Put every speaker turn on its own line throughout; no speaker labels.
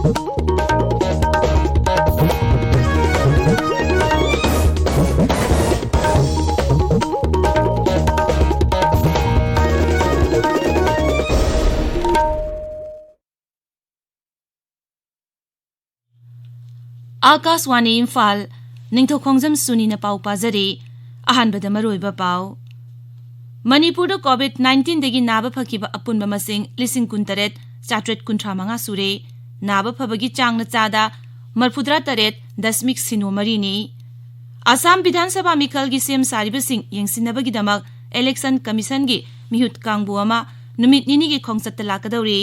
आकाशवाणी इम्फाल निंगथौखोंगजम सुनी न पाउ पाजरी अहानबद मरोइबा पाउ मणिपुर कोविड-19 दगी नाबा फकिबा अपुनबा मसिंग 19,935 सुरे नाबा फबगी चांग चादा 43.03 नि असम विधानसभा मिखलगी सेम सारिबसिंग यंगसिनबगीदमक इलेक्शन कमीशन गी मिहुत कांगबु अमा नुमित निनी गी खोंगसत लाकदौरी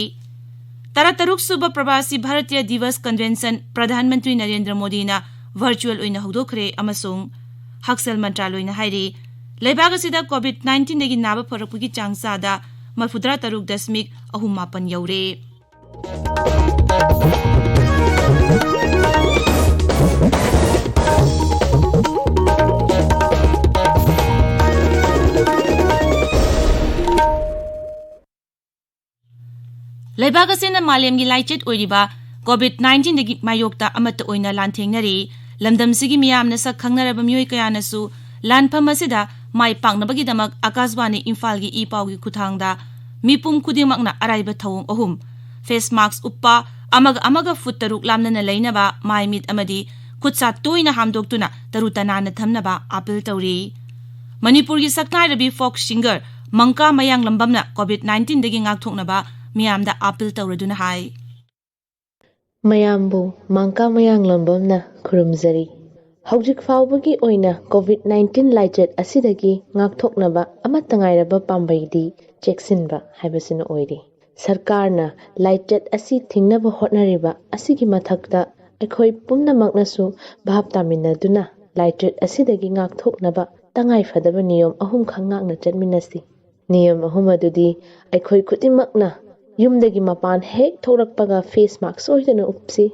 13 सुबह प्रवासी भारतीय दिवस कन्वेंशन प्रधानमंत्री नरेंद्र मोदी ना वर्चुअल ओइना हौदोखरे अमसुंग हक्सल मंत्रालयना हाइरी लेबाग असिदा कोविड-19 दगी नाबा फरकपुगी चांगसादा 43.38 यौरे लेबाग असिना मालेमगी लाइचेट ओइरिबा कोविड-19 दगी मायोक्ता अमत ओइना लांथेंगनरी लमदमसिगी मियामना सक खंगनरबा मियोय कयानसु लानफम असिदा माइ पांगनबगीदमक आकाशवाणी इम्फालगी ई पाउगी खुथांगदा मिपुम खुदिमकना अराइबा थौंग अहुम फेस मास्क उपा अमग फुट तरुक लामनना लैनबा माइ मिट अमदी खुदसा तोइना हामदोक्तुना तरुतनाना थमनबा अपील तौरी मणिपुरगी सकनाइरबी फोक सिंगर मंका मयांग लंबमना कोविड-19 दगी ngaktoknaba मियामदा अपील तौरदुना हाय
मयामबु मंका मयांग लंबमना खुरुमजरी हौजिक फाउबगी ओइना कोविड-19 लाइचेट असिदगी ngaktoknaba amata ngairaba pambaidi चेक्सिनबा हाइबसिना ओइरी सरकारना लाइचेट असि थिंगनबा होटनरिबा असिगी मथक्ता अखोइ पुम्नमकनसु भाब तामिनदुना लाइचेट असिदगी ngaktoknaba तंगाइ फदबा नियम अहुम खंगाकना चटमिनसि नियम अहुम अदुदी अखोइ खुदिमकना युमदगी मपान हेक थोरकपगा फेस मास्क सोइदना उपसि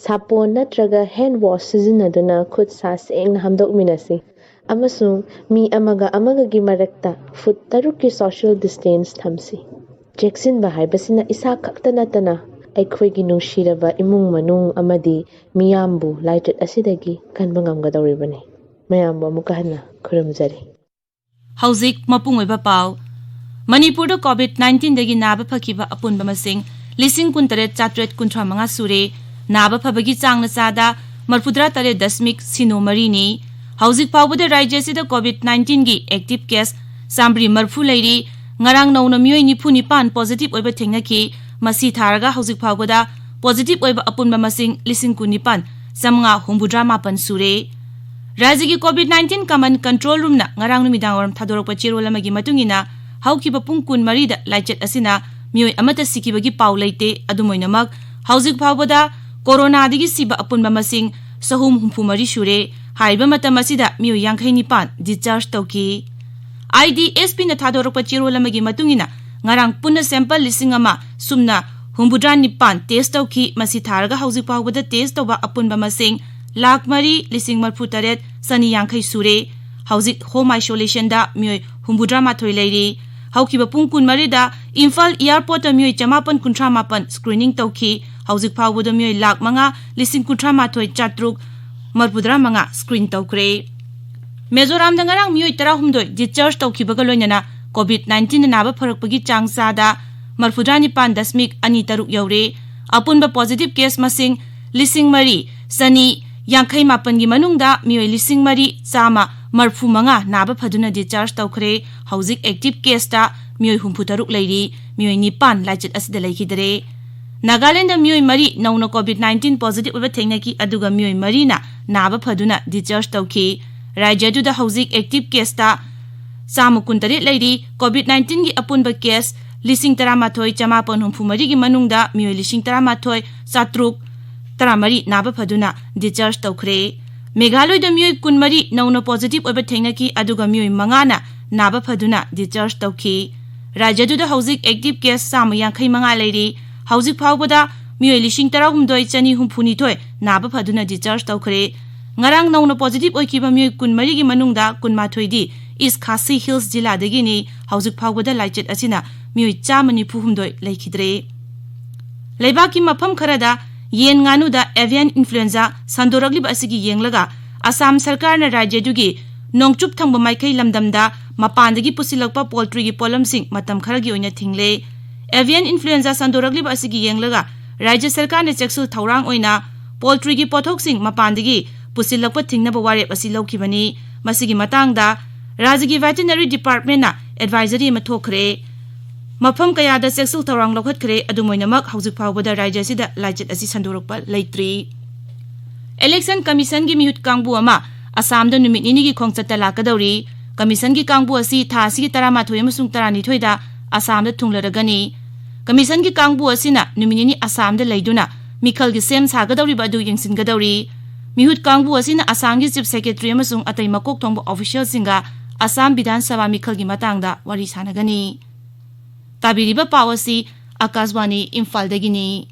सापोन नत्रगा हैंड वॉश सिजिनदुना खुद सा सेंगना हमदोकमिनसि अमसुंग मी अमगगी मरक्ता फुट तरुकी सोशल डिस्टेंस थमसि चेक्सिनबा हाइबसिना इसा खक्ता नतना अखोइगी नुंशिरबा इमुंग मनुंग अमदी मियामबु लाइचेट असिदगी कनबा ngamgadawribani मयामबु अमुकहना खुरुमजरी
हौजिक मपुंग ओइबा पाउ मणिपुर कोविड-19 दगी नाबा फकिबा अपुनबा मसिंग 19,935 सुरे नाबा फबगी चांगना चादा 43.03 नि हौजिक फाउबदा राज्यसिदा कोविड-19 गी एक्टिव केस सामब्री मरफु लैरी ngarang नौना मियोय 95 पॉजिटिव ओइबा थेंगनाखि मसी थारगा हौजिक फाउबदा पॉजिटिव ओइबा अपुनबा मसिंग 19,958 सुरे राज्यगी कोविड-19 कमन कंट्रोल रूमना ngarang नुमिदांगरम थादोरकपा चेरोल अमगी मतुंगिना हौकिबा पुंग 20 दा लाइचेट असिना मियोय अमता सिकिबगी पाउ लैते अदुमोइनमक हौजिक फाउबदा कोरोना दगी सिबा अपुनबा मसिंग 364 सुरे हाइबा मतम असिदा मियोय 59 डिस्चार्ज तौकी IDSP ना थादोरकपा चेरोल अमगी मतुंगिना ngarang punna sample 1,000 टेस्ट तौकी मसी थारगा हौजिक फाउबदा टेस्ट तौबा अपुनबा मसिंग 1,03,38 सुरे हौजिक होम आइसोलेशन दा मियोय 63 लैरी हौकिबा पुंग 20 दा इम्फाल एयरपोर्ट मियोय 958 स्क्रीनिंग तौकी हौजिक फाउबदा मियोय 5,98,735 स्क्रीन तौक्रे मिजोराम दा ngarang मियोय 18 discharge तौखिबगा लोइनना covid Naba फरकपगी चांगसादा 49.23 you're अपुनबा positive case मसिंग 3,458 गी मनुंगदा मियोय 3,435 नाबा फदुना डिस्चार्ज तौखरे हौजिक एक्टिव केसता मियोय 63 लैरी मियोय 9 लाइचेट असिदा लैखिदरे नागालैंड मियोय 3 नौना कोविड-19 पॉजिटिव ओइबा थेंगनाखि अदुगा मियोय 3 ना नाबा फदुना डिस्चार्ज तौखि राज्यदुदा हौजिक एक्टिव केसता 123 लैरी कोविड-19 गी अपुनबा केस 13,963 गी मनुंगदा मियोय 13,713 नाबा फदुना डिस्चार्ज तौखरे मेघालय दा मियोय 23 नौना पॉजिटिव ओइबा थेंगनाखि अदुगा मियोय 5 ना नाबा फदुना डिस्चार्ज तौखि राज्यदुदा हौजिक एक्टिव केस 155 लैरी हौजिक फाउबदा मियोय 19,962 नाबा फदुना डिस्चार्ज तौखरे ngarang नौना पॉजिटिव ओइकिबा मियोय 20 गी मनुंगदा 18 दी ईस्ट खासी हिल्स जिला दगिनी हौजिक फाउबदा लाइचेट असिना मियोय 194 लैखिदरे लेबाकी मफम Khardah yen nganuda avian influenza sandoragli asigi yenglaga Assam sarkarna rajya dugi nongchup thangba maikai lamdamda mapandagi pusilakpa poultry gi polamsing matam kharagi oina thingle avian influenza sandoragli asigi yenglaga rajya sarkarna cheksul thaurang oina poultry gi pothoksing mapandagi pusilakpa thingnaba warep asi lokhibani masigi matangda rajagi veterinary department na advisory ma thokre mafam kayada sexual tawrang lokhatkre adumoinamak hauzik phawbada rajya sida laichit asi sandorokpa leitri election commission gi mihut kangbu ama Assam da numit nini gi khongchata lakadawri commission gi kangbu asi tha asi 13 amasung 12 da Assam da thunglaragani commission gi kangbu asina numit nini Assam da leiduna mikhal gi sem sagadawri badu yengsin gadawri mihut kangbu asina Assam gi chief secretary amasung atai makok thongbu official singa Assam Bidhan Sabha mikhal gi matangda wari sanagani tabiriba pawasi Akashwani Imphal dagini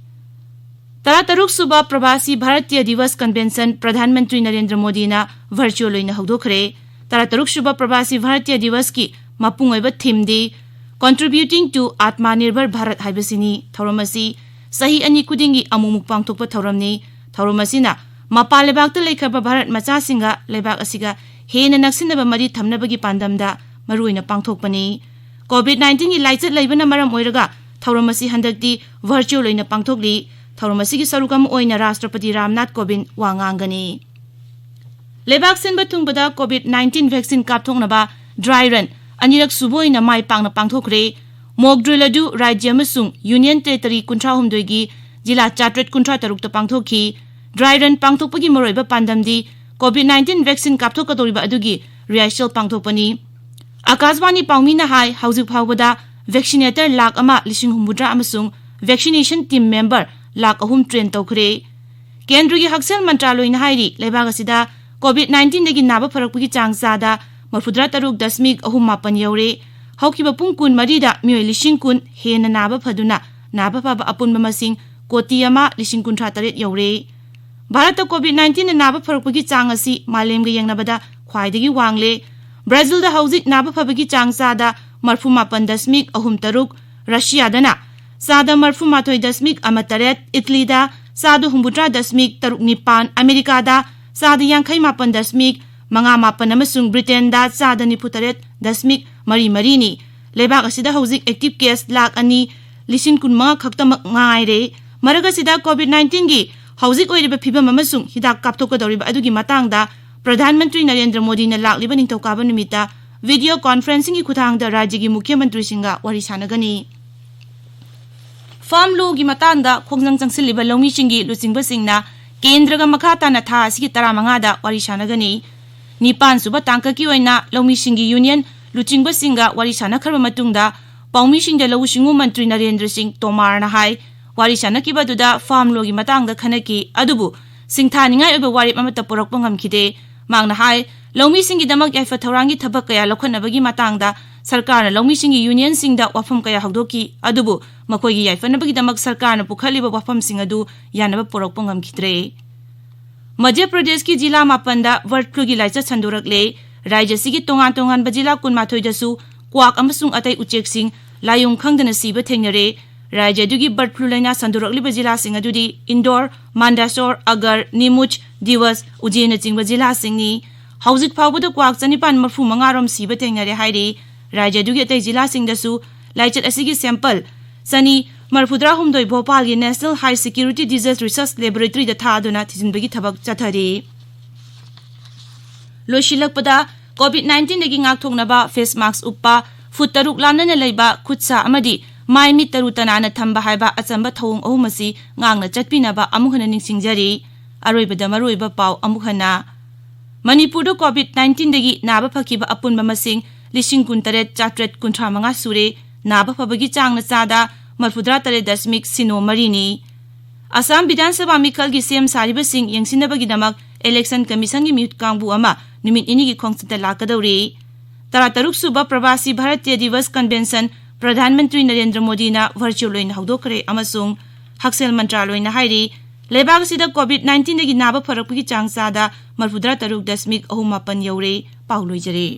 Tarataruk Suba Prabasi Bharatiya Divas Convention Pradhanmantri Narendra Modi na virtual oina hawdokre Tarataruk Suba Prabasi Bharatiya Divas ki mapungoiba theme di contributing to Atmanirbhar Bharat haibasini thauramasi sahi ani kudingi amumuk pangthokpa thauramni thauramasina mapalebakta leikhaba Bharat macha singa lebak asiga hena naksinaba mari thamnabagi pandamda maruina pangthokpani COVID-19 gi laichat leibana maram oiraga thauramasi handakti virtual oina pangthokli Thauramasi gi sarukam oina Rashtrapati Ramnath Kovind wangangani Lebak senba thungbada COVID-19 vaccine kapthoknaba dry run anirak suboina mai pangna pangthokre mock drill adu rajya amasung union territory 13 gi jila 436 ta pangthokhi dry run pangthokpagi maroiba pandamdi COVID-19 vaccine kapthokadoriba adugi rehearsal pangthokpani Akashwani pangmina hai hauzik phawbada vaccinator lakh ama 1,600 amasung vaccination team member lakh ahum train tawkhre kendra gi haksel mantraloy na hairi lebag asida COVID-19 dagi naba pharakpagi changchada 43.8 yaure haukiba pung kun marida mioi lishing kun hena naba phaduna naba phaba apunba masing koti ama lishing kun 38 yaure Bharat COVID-19 na naba pharakpagi chang asi malem ga yengnabada khwaidagi wangle Brazil da hauzik naba phabagi changchada 48.3 Russia dana Sada marfu matoi dasmik amataret Italy da Sadu humbutra dasmik taruk nipan Amerika da Sada yangkai mapan dasmik Manga mapan amasung Britain da Sada niputaret dasmik mari marini Lebak asida hauzik active case lak ani Lishin kun mga khaktamak ngaire Maraga sida COVID-19 gi hauzik oiriba phibam amasung hidak kapthokadoriba adugi matangda Pradhanmantri Narendra Modi na lakliba ningthaukaba numita video conferencing gi khuthangda rajya gi mukhyamantri singa wari sanagani Farm law gi matanda khongjang changsiliba lawmi singi luchingba singna kendraga makhata na tha asigi 15 da wari sanagani nipan suba tangka ki oina lawmi singi union luchingba singa wari sana kharba matungda paumi singda lawu singu mantri Narendra Singh Tomar na hai wari sana ki baduda farm law gi matangda khanaki adubu singthaningai oba wari amata porakpa ngamkhide mangna hai lawmi singi damak yaifa thaurangi thabak kaya lokhanabagi matangda sarkarna lawmi singi union singda wafam kaya hawdoki adubu makoigi yaifanabagi damak sarkarna pukhaliba wafam singadu yanaba porokpa ngamkhidre Madhya Pradesh ki jila mapanda bird flu gi laicha sandorakle rajya sigi tongan tongan bajila 12 dasu kwak amasung atai uchek sing layung khangdana siba thengnare rajya dugi bird flu laina sandorakli bajila sing adudi Indore Mandsaur Agar Nimuch Divas Ujjain chingba jila singni hauzik phawbada kwak chanipan marfu mangarom siba thengnare hairi rajya dugi atai jila singdasu laichat asigi sample sani marfudra humdoi Bhopal gi National High Security Disease Research Laboratory da thaduna thijinbagi thabak chathari loshilakpada COVID-19 dagi ngakthoknaba face mask uppa foot taruk lamnana leiba khutsa amadi mai mit taru tanana thamba haiba achamba thong ahumasi ngangna chatpinaba amukhana ningsingjari aroibada maroiba paw amukhana Manipur do COVID-19 dagi naba phakiba apunba masing 19,435 sure naba phabagi changna chada 43.0 marini Assam Bidhan Sabha mikhal gi sem sariba sing yengsinabagi damak election commission gi mihut kangbu ama numit ini gi khongchita lakadawri Tarataruk Suba Prabasi Bharatiya Divas Convention Pradhanmantri Narendra Modi na virtual loin hawdokre amasung haksel mantraloy na hairi lebak sida COVID-19 dagi naba pharakpagi changchada 43.8 yaure pauloi jare